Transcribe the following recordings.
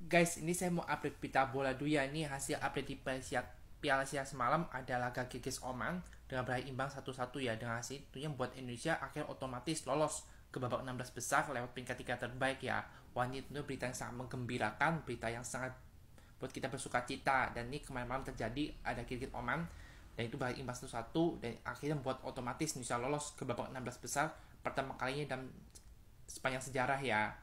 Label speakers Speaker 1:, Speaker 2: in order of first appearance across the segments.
Speaker 1: Guys, ini saya mau update berita bola dulu ya. Ini hasil update di Piala Asia semalam ada laga Kirgiz Oman dengan berakhir imbang 1-1 ya. Dengan hasil itu yang membuat Indonesia akhirnya otomatis lolos ke babak 16 besar lewat peringkat 3 terbaik ya. Wah, ini tentu berita yang sangat menggembirakan, berita yang sangat buat kita bersuka cita. Dan ini kemarin malam terjadi, ada Kirgiz Oman dan itu berakhir imbang 1-1 dan akhirnya membuat otomatis Indonesia lolos ke babak 16 besar pertama kalinya dalam sepanjang sejarah ya.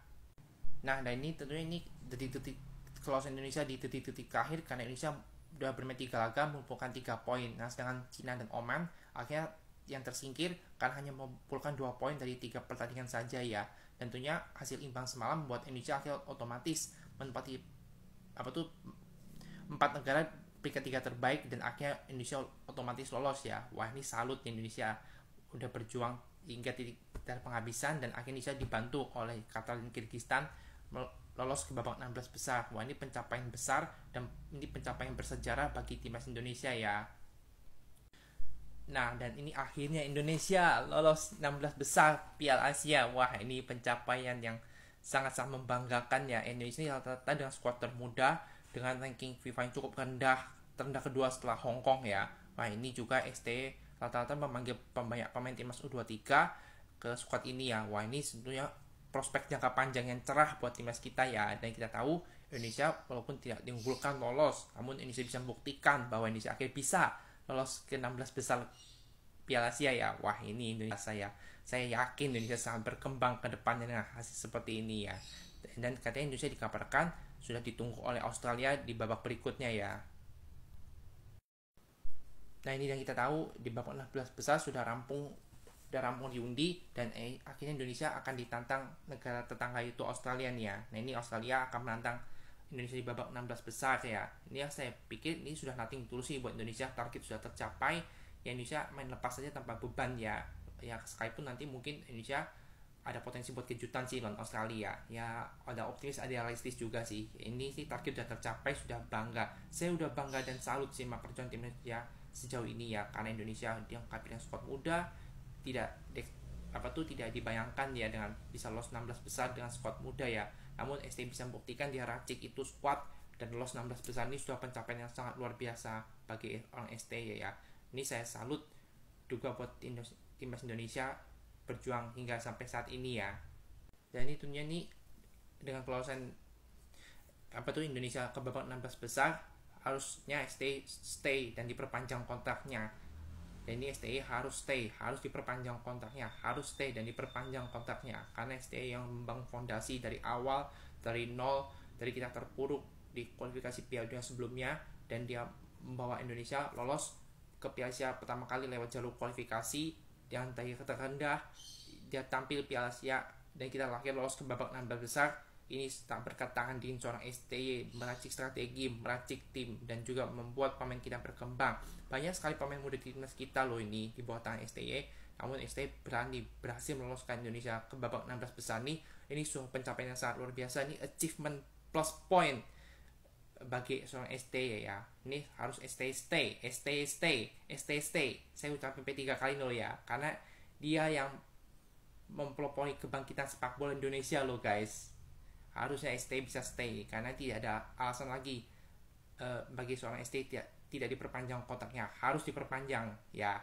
Speaker 1: Nah, dan ini tentunya ini detik-detik kelolos Indonesia di detik-detik terakhir karena Indonesia sudah bermain 3 laga mengumpulkan 3 poin. Nah, sedangkan Cina dan Oman akhirnya yang tersingkir karena hanya mengumpulkan 2 poin dari 3 pertandingan saja ya. Dan tentunya hasil imbang semalam membuat Indonesia akhirnya otomatis menempati 4 negara peringkat 3 terbaik dan akhirnya Indonesia otomatis lolos ya. Wah, ini salut Indonesia udah berjuang hingga titik dari penghabisan dan akhirnya Indonesia dibantu oleh Qatar dan Kyrgyzstan lolos ke babak 16 besar. Wah, ini pencapaian besar dan ini pencapaian bersejarah bagi timnas Indonesia ya. Nah, dan ini akhirnya Indonesia lolos 16 besar Piala Asia. Wah, ini pencapaian yang sangat-sangat membanggakan ya. Indonesia ini rata-rata dengan skuad termuda dengan ranking FIFA yang cukup terendah kedua setelah Hong Kong ya. Wah, ini juga ST rata-rata memanggil banyak pemain timnas U23 ke skuad ini ya. Wah, ini tentunya prospek jangka panjang yang cerah buat timnas kita ya. Dan kita tahu Indonesia walaupun tidak diunggulkan lolos, namun Indonesia bisa membuktikan bahwa Indonesia akhirnya bisa lolos ke 16 besar Piala Asia ya. Wah, ini Indonesia saya yakin Indonesia sangat berkembang ke depannya dengan hasil seperti ini ya. Dan katanya Indonesia dikabarkan sudah ditunggu oleh Australia di babak berikutnya ya. Nah, ini yang kita tahu di babak 16 besar sudah rampung diundi dan akhirnya Indonesia akan ditantang negara tetangga itu Australia nih ya. Nah, ini Australia akan menantang Indonesia di babak 16 besar ya. Ini yang saya pikir ini sudah nothing tulus sih buat Indonesia, target sudah tercapai. Ya, Indonesia main lepas saja tanpa beban ya. Ya, sekalipun nanti mungkin Indonesia ada potensi buat kejutan sih lawan Australia. Ya, ada optimis, ada realistis juga sih. Ini sih target sudah tercapai, sudah bangga. Saya udah bangga dan salut sih sama kerjaan tim Indonesia sejauh ini ya, karena Indonesia dilengkapi dengan skuad muda, tidak dibayangkan ya dengan bisa lolos 16 besar dengan skuad muda ya. Namun ST bisa membuktikan dia racik itu skuad dan lolos 16 besar ini sudah pencapaian yang sangat luar biasa bagi orang ST ya. Ini saya salut juga buat timnas Indonesia berjuang hingga sampai saat ini ya. Dan ini tentunya nih dengan kelolosan Indonesia ke babak 16 besar harusnya stay dan diperpanjang kontraknya. Dan ini STI harus diperpanjang kontraknya, karena STI yang membangun fondasi dari awal, dari nol, dari kita terpuruk di kualifikasi Piala Dunia sebelumnya, dan dia membawa Indonesia lolos ke Piala Asia pertama kali lewat jalur kualifikasi yang dari terendah. Dia tampil Piala Asia dan kita lahir lolos ke babak 16 besar. Ini tak berkat tangan dingin seorang STY, meracik strategi, meracik tim, dan juga membuat pemain kita berkembang. Banyak sekali pemain muda di timnas kita loh ini di bawah tangan STY. Namun STY berhasil meloloskan Indonesia ke babak 16 besar nih. Ini suatu pencapaian yang sangat luar biasa. Ini achievement plus point bagi seorang STY ya. Ini harus stay. Saya ucapin P3 kali loh ya, karena dia yang mempelopori kebangkitan sepak bola Indonesia loh guys. Harusnya ST bisa stay karena tidak ada alasan lagi bagi seorang ST tidak diperpanjang kontraknya, harus diperpanjang ya.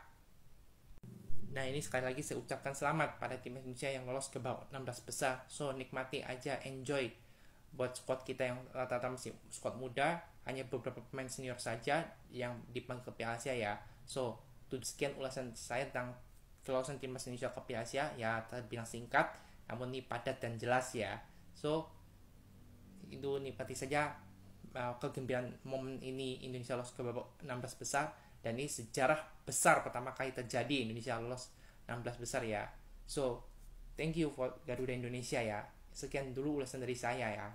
Speaker 1: Nah, ini sekali lagi saya ucapkan selamat pada tim Indonesia yang lolos ke babak 16 besar. So, nikmati aja, enjoy buat squad kita yang rata-rata masih squad muda, hanya beberapa pemain senior saja yang dipanggil ke Piala Asia ya. So, itu sekian ulasan saya tentang kelolosan timnas Indonesia ke Piala Asia ya, terbilang singkat namun ini padat dan jelas ya. So, itu nikmati saja kegembiraan momen ini Indonesia lolos ke babak 16 besar, dan ini sejarah besar pertama kali terjadi Indonesia lolos 16 besar ya. So, thank you for Garuda Indonesia ya. Sekian dulu ulasan dari saya ya.